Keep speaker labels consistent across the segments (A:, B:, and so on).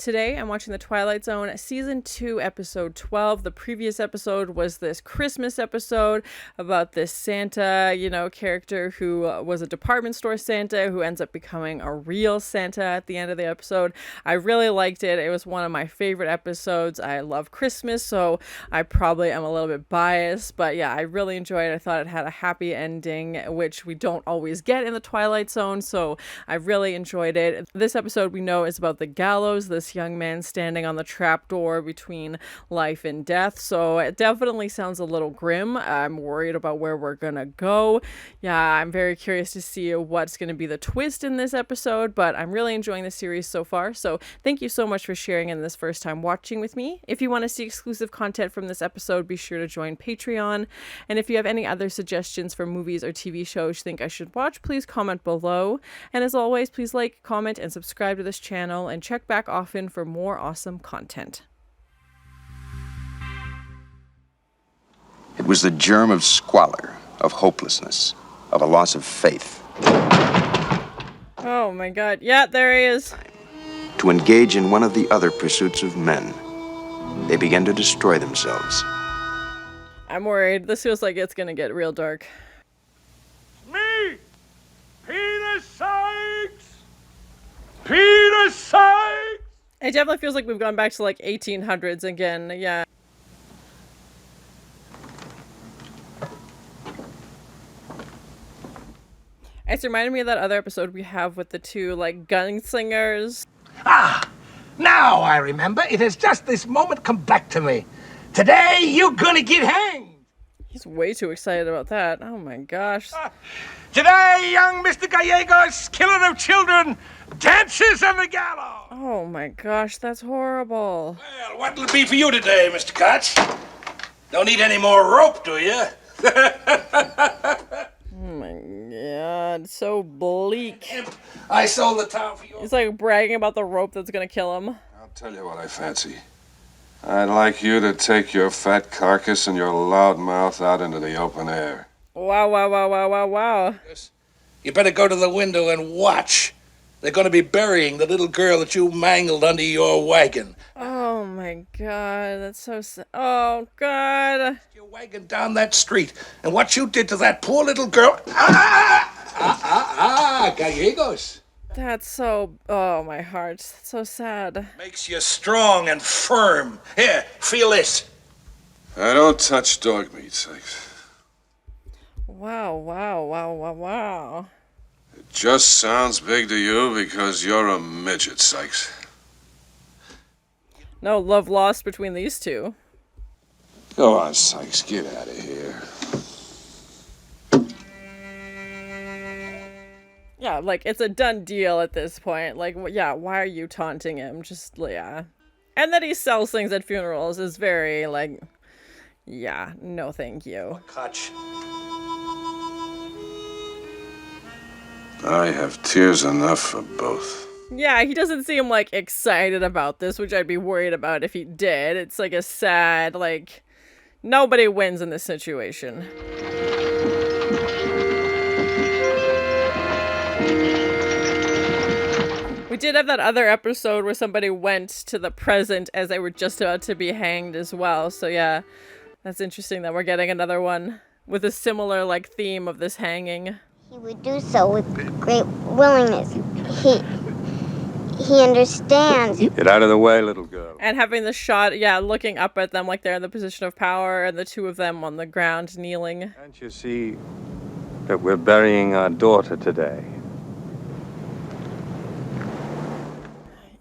A: Today I'm watching the Twilight Zone Season 2, Episode 12. The previous episode was this Christmas episode about this Santa, character who was a department store Santa who ends up becoming a real Santa at the end of the episode. I really liked it. It was one of my favorite episodes. I love Christmas, so I probably am a little bit biased, but yeah, I really enjoyed it. I thought it had a happy ending, which we don't always get in the Twilight Zone, so I really enjoyed it. This episode we know is about the gallows, this young man standing on the trapdoor between life and death, so it definitely sounds a little grim. I'm worried about where we're gonna go. Yeah, I'm very curious to see what's gonna be the twist in this episode, but I'm really enjoying the series so far, so thank you so much for sharing in this first time watching with me. If you want to see exclusive content from this episode, be sure to join Patreon, and if you have any other suggestions for movies or TV shows you think I should watch, please comment below, and as always, please like, comment, and subscribe to this channel, and check back often for more awesome content.
B: It was the germ of squalor, of hopelessness, of a loss of faith.
A: Oh my god. Yeah, there he is.
B: To engage in one of the other pursuits of men, they began to destroy themselves.
A: I'm worried. This feels like it's gonna get real dark.
C: Me! Peter Sykes! Peter Sykes!
A: It definitely feels like we've gone back to like 1800s again. Yeah. It's reminded me of that other episode we have with the two like gunslingers.
D: Ah! Now I remember. It has just this moment come back to me. Today you're gonna get hanged!
A: He's way too excited about that. Oh my gosh.
D: Today, young Mr. Gallegos, killer of children, dances on the gallows!
A: Oh my gosh, that's horrible.
D: Well, what'll it be for you today, Mr. Koch? Don't need any more rope, do you?
A: Oh my god, so bleak.
D: I sold the town for you.
A: He's like bragging about the rope that's gonna kill him.
E: I'll tell you what I fancy. I'd like you to take your fat carcass and your loud mouth out into the open air.
A: Wow, wow, wow, wow, wow, wow.
D: You better go to the window and watch. They're going to be burying the little girl that you mangled under your wagon.
A: Oh my god, that's so sad. Oh god.
D: Your wagon down that street, and what you did to that poor little girl. Gallegos.
A: That's so, oh my heart, that's so sad.
D: Makes you strong and firm. Here, feel this.
E: I don't touch dog meat, Sykes.
A: Wow, wow, wow, wow, wow.
E: It just sounds big to you because you're a midget, Sykes.
A: No love lost between these two.
E: Go on, Sykes, get out of here.
A: Yeah, like, it's a done deal at this point. Like, yeah, why are you taunting him? Just, yeah. And that he sells things at funerals is very, like, yeah, no thank you.
D: Koch.
E: I have tears enough for both.
A: Yeah, he doesn't seem, like, excited about this, which I'd be worried about if he did. It's, like, a sad, like, nobody wins in this situation. We did have that other episode where somebody went to the present as they were just about to be hanged as well. So yeah, that's interesting that we're getting another one with a similar like theme of this hanging.
F: He would do so with great willingness. He understands.
G: Get out of the way, little girl.
A: And having the shot, yeah, looking up at them like they're in the position of power and the two of them on the ground kneeling.
G: Can't you see that we're burying our daughter today?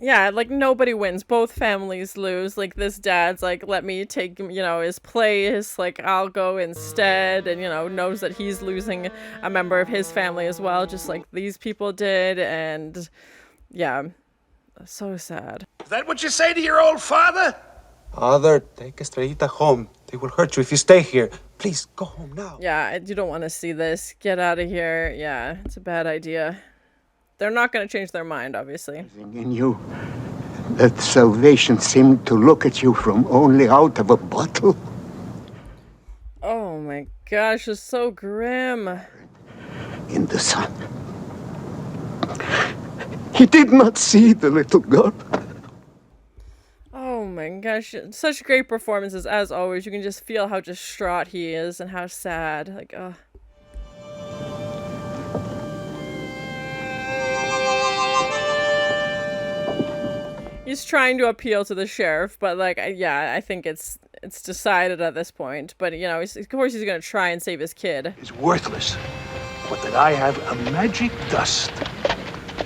A: Yeah, like nobody wins. Both families lose. Like this dad's like, let me take, his place. Like I'll go instead. And, knows that he's losing a member of his family as well, just like these people did. And yeah, so sad.
D: Is that what you say to your old father?
H: Father, take Estrellita home. They will hurt you if you stay here. Please, go home now.
A: Yeah, you don't want to see this. Get out of here. Yeah, it's a bad idea. They're not going to change their mind, obviously.
I: In you, that salvation seemed to look at you from only out of a bottle.
A: Oh my gosh, it's so grim.
I: In the sun. He did not see the little girl.
A: my gosh, such great performances as always. You can just feel how distraught he is and how sad. Like, oh. He's trying to appeal to the sheriff, but like, yeah, I think it's decided at this point. But you know, of course, he's gonna try and save his kid.
C: Is worthless, but that I have a magic dust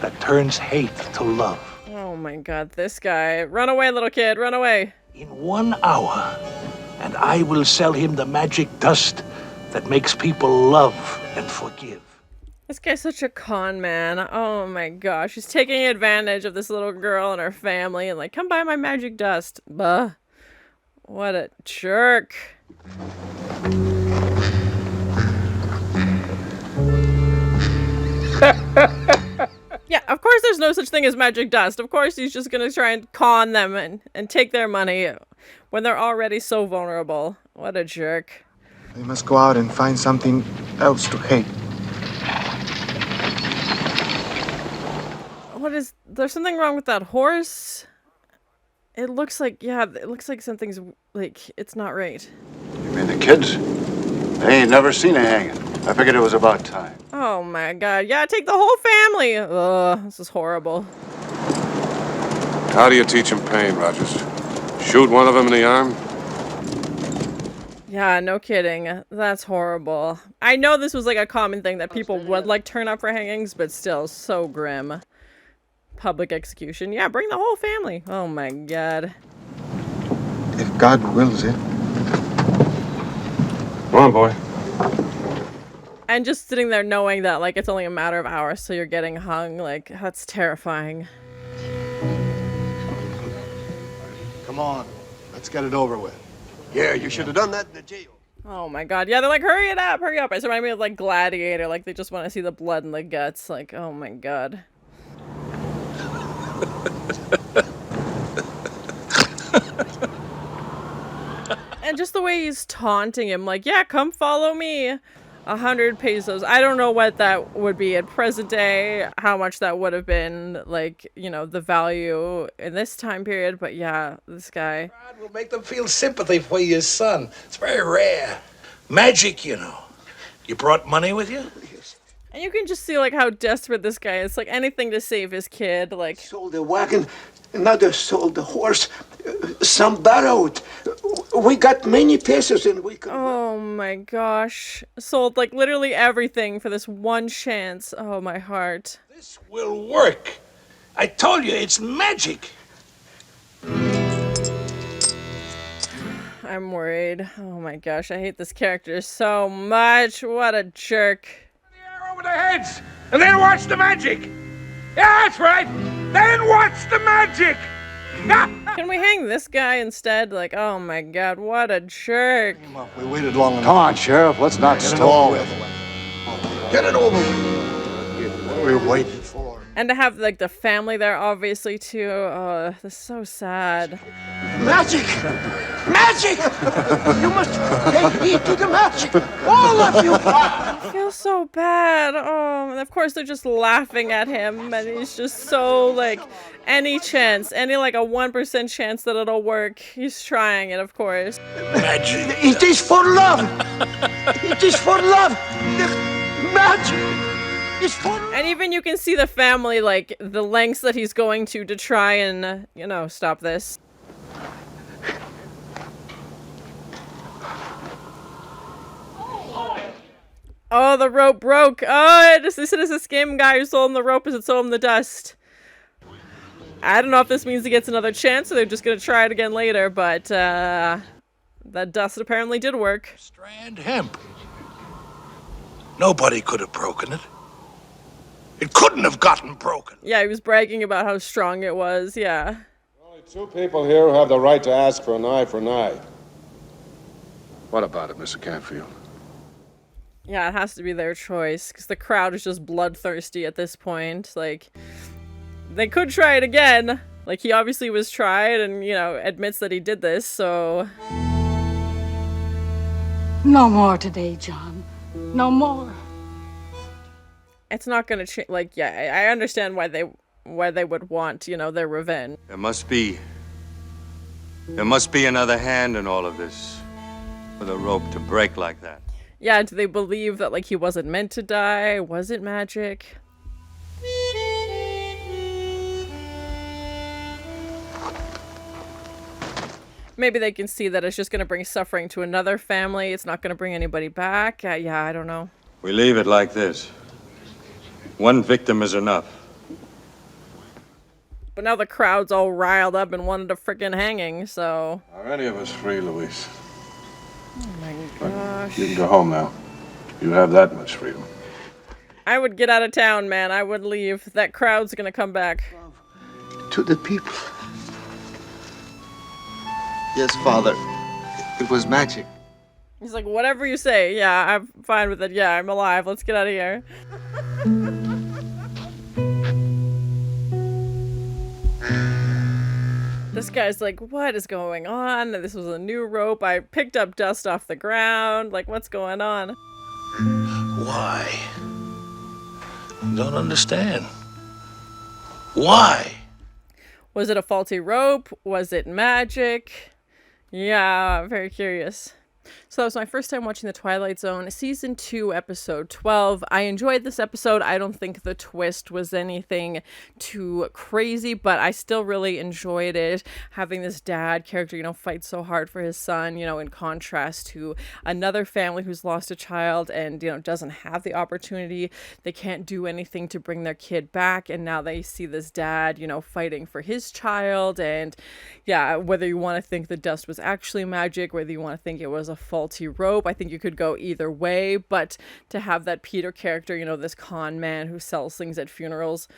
C: that turns hate to love.
A: Oh my God, this guy! Run away, little kid! Run away!
C: In 1 hour, and I will sell him the magic dust that makes people love and forgive.
A: This guy's such a con man. Oh my gosh, he's taking advantage of this little girl and her family, and like, come buy my magic dust. Bah. What a jerk. Yeah, of course there's no such thing as magic dust. Of course he's just gonna try and con them and take their money when they're already so vulnerable. What a jerk.
H: We must go out and find something else to hate.
A: There's something wrong with that horse? It looks like, yeah, it looks like something's, like, it's not right.
J: You mean the kids? They ain't never seen a hanging. I figured it was about time.
A: Oh my God, yeah, take the whole family! Ugh, this is horrible.
E: How do you teach them pain, Rogers? Shoot one of them in the arm?
A: Yeah, no kidding. That's horrible. I know this was like a common thing that people would like turn up for hangings, but still, so grim. Public execution. Yeah, bring the whole family. Oh my God.
H: If God wills it.
E: Come on, boy.
A: And just sitting there knowing that, like, it's only a matter of hours, so you're getting hung, like, that's terrifying.
J: Come on, let's get it over with. Yeah, you should have done that in the jail.
A: Oh my God. Yeah, they're like, hurry it up, hurry up. It's reminding me of, like, Gladiator. Like, they just want to see the blood and the guts. Like, oh my God. And just the way he's taunting him, like, yeah, come follow me. 100 pesos. I don't know what that would be in present day, how much that would have been, like, you know, the value in this time period, but yeah, this guy.
D: God will make them feel sympathy for your son. It's very rare. Magic, you know. You brought money with you?
A: And you can just see, like, how desperate this guy is. Like, anything to save his kid, like...
I: Sold the wagon, another sold the horse, some borrowed. We got many pesos and we could...
A: Oh my gosh. Sold, like, literally everything for this one chance. Oh, my heart.
D: This will work. I told you, it's magic.
A: I'm worried. Oh my gosh, I hate this character so much. What a jerk.
C: Over their heads, and then watch the magic. Yeah, that's right. Then watch the magic.
A: Can we hang this guy instead? Like, oh my God, what a jerk.
J: We waited long enough. Come on, Sheriff, let's not stall. Get it over with. What are we waiting for?
A: And to have, like, the family there, obviously, too. Oh, this is so sad.
I: Magic! Magic! You must take heed to the magic! All of you!
A: I feel so bad. Oh, and of course they're just laughing at him, and he's just so, like, any chance, any, like, a 1% chance that it'll work. He's trying it, of course.
D: Magic.
I: It is for love! It is for love! The magic!
A: And even you can see the family, like, the lengths that he's going to try and, you know, stop this. Oh, the rope broke. Oh, this is the scam guy who sold him the rope as it sold him the dust. I don't know if this means he gets another chance or they're just going to try it again later, but that dust apparently did work.
D: Strand hemp. Nobody could have broken it. It couldn't have gotten broken.
A: Yeah, he was bragging about how strong it was, yeah.
E: Only two people here who have the right to ask for an eye for an eye. What about it, Mr. Canfield?
A: Yeah, it has to be their choice, because the crowd is just bloodthirsty at this point. Like, they could try it again. Like, he obviously was tried and, you know, admits that he did this, so...
K: No more today, John. No more.
A: It's not gonna change. Like, yeah, I understand why they would want, you know, their revenge.
J: There must be
G: There must be another hand in all of this for the rope to break like that.
A: Yeah, do they believe that, like, he wasn't meant to die? Was it magic? Maybe they can see that it's just going to bring suffering to another family. It's not going to bring anybody back. Yeah, I don't know.
G: We leave it like this. One victim is enough.
A: But now the crowd's all riled up and wanted a freaking hanging, so...
E: Are any of us free, Luis?
A: Oh my gosh.
E: You can go home now. You have that much freedom.
A: I would get out of town, man. I would leave. That crowd's gonna come back.
I: To the people.
H: Yes, Father. It was magic.
A: He's like, whatever you say. Yeah, I'm fine with it. Yeah, I'm alive. Let's get out of here. This guy's like, what is going on? This was a new rope. I picked up dust off the ground. Like, what's going on?
D: Why? Don't understand. Why?
A: Was it a faulty rope? Was it magic? Yeah, very curious. So that was my first time watching The Twilight Zone, Season 2, Episode 12. I enjoyed this episode. I don't think the twist was anything too crazy, but I still really enjoyed it. Having this dad character, you know, fight so hard for his son, you know, in contrast to another family who's lost a child and, you know, doesn't have the opportunity. They can't do anything to bring their kid back, and now they see this dad, you know, fighting for his child. And yeah, whether you want to think the dust was actually magic, whether you want to think it was a faulty rope, I think you could go either way. But to have that Peter character, you know, this con man who sells things at funerals,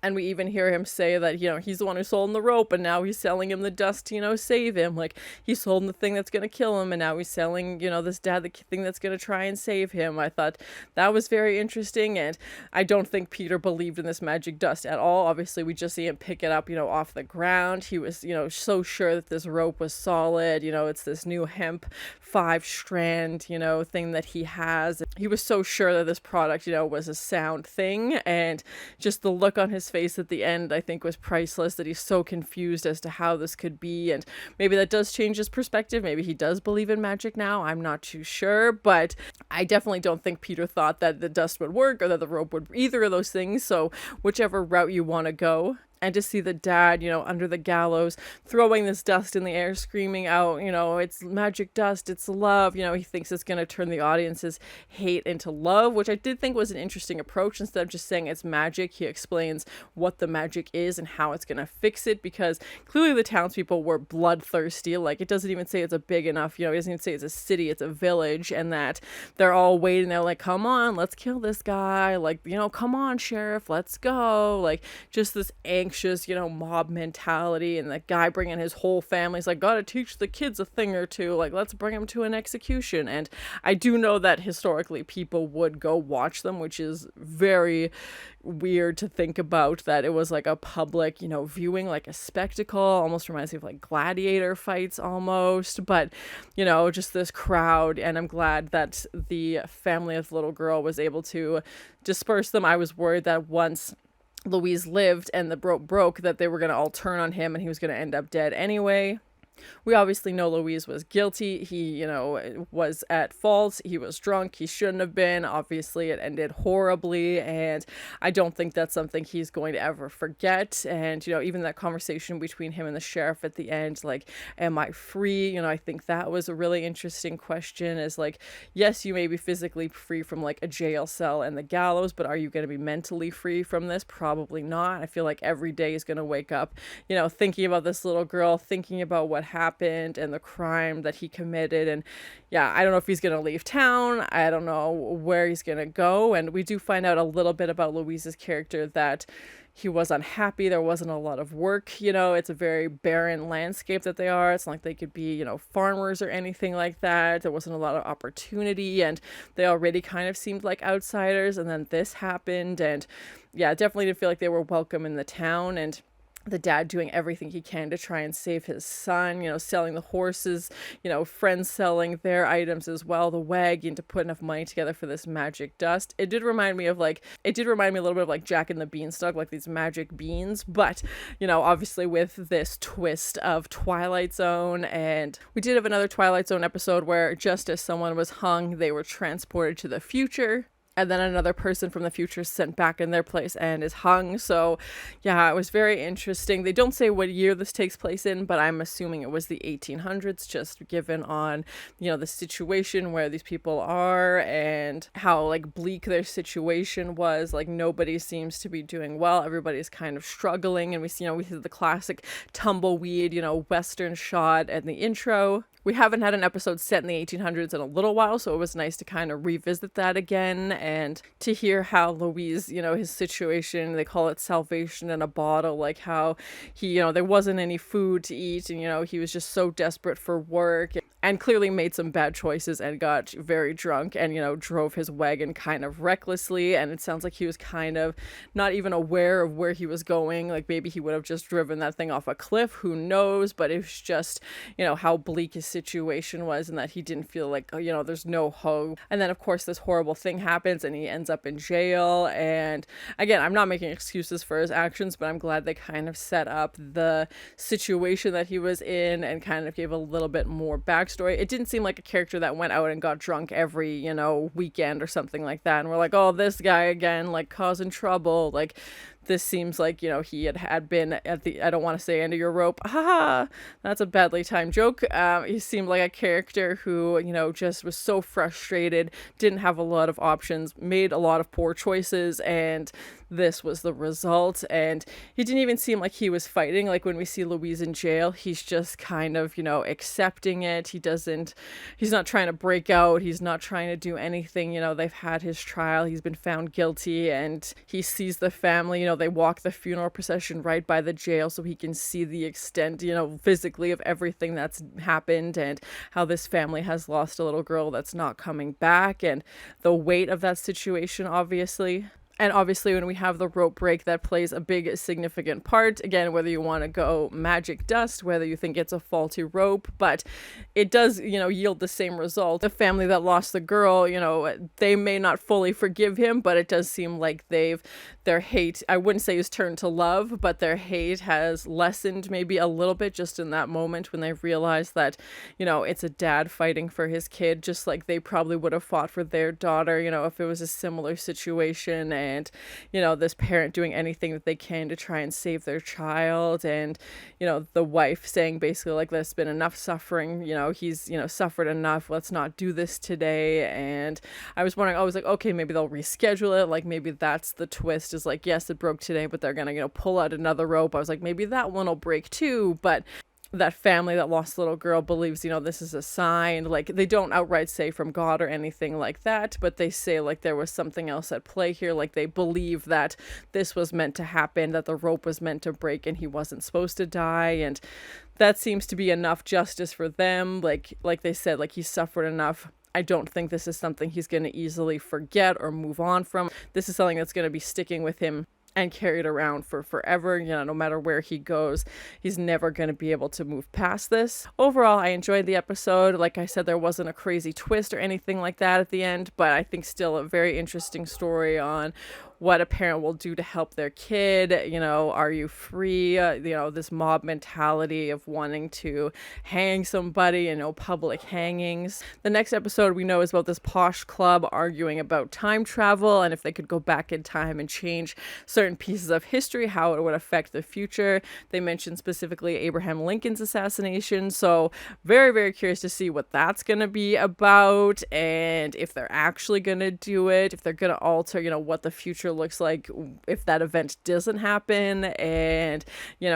A: and we even hear him say that, you know, he's the one who sold him the rope, and now he's selling him the dust to, you know, save him. Like, he sold him the thing that's going to kill him, and now he's selling, you know, this dad the thing that's going to try and save him. I thought that was very interesting, and I don't think Peter believed in this magic dust at all. Obviously, we just see him pick it up, you know, off the ground. He was, you know, so sure that this rope was solid. You know, it's this new hemp 5-strand, you know, thing that he has. He was so sure that this product, you know, was a sound thing, and just the look on his face at the end, I think, was priceless, that he's so confused as to how this could be. And maybe that does change his perspective. Maybe he does believe in magic now. I'm not too sure, but I definitely don't think Peter thought that the dust would work or that the rope would, either of those things. So whichever route you want to go. And to see the dad, you know, under the gallows, throwing this dust in the air, screaming out, you know, it's magic dust, it's love. You know, he thinks it's going to turn the audience's hate into love, which I did think was an interesting approach. Instead of just saying it's magic, he explains what the magic is and how it's going to fix it, because clearly the townspeople were bloodthirsty. Like, it doesn't even say it's a big enough, you know, it doesn't even say it's a city, it's a village, and that they're all waiting there like, come on, let's kill this guy. Like, you know, come on, sheriff, let's go. Like, just this anxious, you know, mob mentality, and that guy bringing his whole family. He's like, gotta teach the kids a thing or two, like, let's bring them to an execution. And I do know that historically people would go watch them, which is very weird to think about, that it was like a public, you know, viewing, like a spectacle. Almost reminds me of like gladiator fights almost, but, you know, just this crowd. And I'm glad that the family of the little girl was able to disperse them. I was worried that once Louise lived and the rope broke, that they were going to all turn on him and he was going to end up dead anyway. We obviously know Louise was guilty. He, you know, was at fault. He was drunk. He shouldn't have been. Obviously, it ended horribly, and I don't think that's something he's going to ever forget. And, you know, even that conversation between him and the sheriff at the end, like, am I free? You know, I think that was a really interesting question, is like, yes, you may be physically free from like a jail cell and the gallows, but are you going to be mentally free from this? Probably not. I feel like every day is going to wake up, you know, thinking about this little girl, thinking about what happened and the crime that he committed. And yeah, I don't know if he's gonna leave town. I don't know where he's gonna go. And we do find out a little bit about Louise's character, that he was unhappy. There wasn't a lot of work. You know, it's a very barren landscape that they are. It's not like they could be, you know, farmers or anything like that. There wasn't a lot of opportunity, and they already kind of seemed like outsiders. And then this happened, and yeah, definitely didn't feel like they were welcome in the town. And the dad doing everything he can to try and save his son, selling the horses, friends selling their items as well, the wagon, to put enough money together for this magic dust. It did remind me a little bit of like Jack and the Beanstalk, like these magic beans, but, obviously with this twist of Twilight Zone. And we did have another Twilight Zone episode where just as someone was hung, they were transported to the future. And then another person from the future is sent back in their place and is hung. So, yeah, it was very interesting. They don't say what year this takes place in, but I'm assuming it was the 1800s, just given on, the situation where these people are and how, like, bleak their situation was. Like, nobody seems to be doing well. Everybody's kind of struggling. And we see the classic tumbleweed, Western shot at the intro. We haven't had an episode set in the 1800s in a little while, so it was nice to kind of revisit that again and to hear how Louise, his situation, they call it salvation in a bottle, like how he, there wasn't any food to eat and, he was just so desperate for work and clearly made some bad choices and got very drunk and, drove his wagon kind of recklessly. And it sounds like he was kind of not even aware of where he was going. Like maybe he would have just driven that thing off a cliff, who knows? But it was just, how bleak his situation was and that he didn't feel like, there's no hope. And then of course this horrible thing happens and he ends up in jail. And again, I'm not making excuses for his actions, but I'm glad they kind of set up the situation that he was in and kind of gave a little bit more backstory. It didn't seem like a character that went out and got drunk every, weekend or something like that. And we're like, oh, this guy again, like causing trouble. Like, this seems like, he had been at the, I don't want to say end of your rope. Haha, that's a badly timed joke. He seemed like a character who, just was so frustrated, didn't have a lot of options, made a lot of poor choices, and this was the result. And he didn't even seem like he was fighting. Like when we see Louise in jail, he's just kind of, accepting it. He's not trying to break out. He's not trying to do anything. They've had his trial. He's been found guilty and he sees the family, they walk the funeral procession right by the jail so he can see the extent, physically of everything that's happened and how this family has lost a little girl that's not coming back and the weight of that situation, obviously. And obviously when we have the rope break, that plays a big significant part. Again, whether you want to go magic dust, whether you think it's a faulty rope, but it does, yield the same result. The family that lost the girl, they may not fully forgive him, but it does seem like their hate, I wouldn't say is turned to love, but their hate has lessened maybe a little bit just in that moment when they realize that, it's a dad fighting for his kid, just like they probably would have fought for their daughter, if it was a similar situation. And this parent doing anything that they can to try and save their child, and the wife saying basically like, there's been enough suffering, he's suffered enough, let's not do this today. And I was like, okay, maybe they'll reschedule it, like maybe that's the twist, is like, yes, it broke today, but they're gonna pull out another rope. I was like, maybe that one will break too. But that family that lost the little girl believes, this is a sign. Like, they don't outright say from God or anything like that, but they say like there was something else at play here. Like, they believe that this was meant to happen, that the rope was meant to break and he wasn't supposed to die. And that seems to be enough justice for them. Like they said, like, he suffered enough. I don't think this is something he's going to easily forget or move on from. This is something that's going to be sticking with him and carried around for forever. No matter where he goes, he's never going to be able to move past this. Overall, I enjoyed the episode. Like I said, there wasn't a crazy twist or anything like that at the end, but I think still a very interesting story on what a parent will do to help their kid. Are you free? This mob mentality of wanting to hang somebody, public hangings. The next episode we know is about this posh club arguing about time travel and if they could go back in time and change certain pieces of history, how it would affect the future. They mentioned specifically Abraham Lincoln's assassination. So very, very curious to see what that's going to be about and if they're actually going to do it, if they're going to alter, what the future looks like if that event doesn't happen, and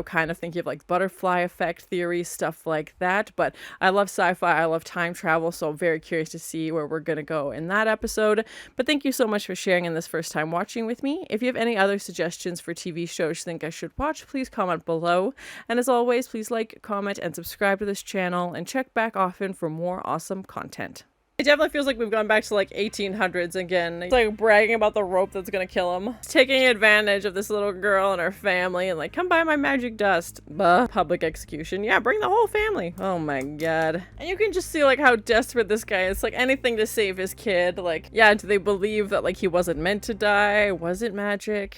A: kind of thinking of like butterfly effect theory, stuff like that. But I love sci-fi, I love time travel, so I'm very curious to see where we're gonna go in that episode. But thank you so much for sharing in this first time watching with me. If you have any other suggestions for TV shows you think I should watch, please comment below. And as always, please like, comment, and subscribe to this channel, and check back often for more awesome content. It definitely feels like we've gone back to like 1800s again. It's like bragging about the rope that's gonna kill him. Taking advantage of this little girl and her family and like, come buy my magic dust. Public execution. Yeah, bring the whole family. Oh my god. And you can just see like how desperate this guy is. Like anything to save his kid. Like, yeah, do they believe that like he wasn't meant to die? Was it magic?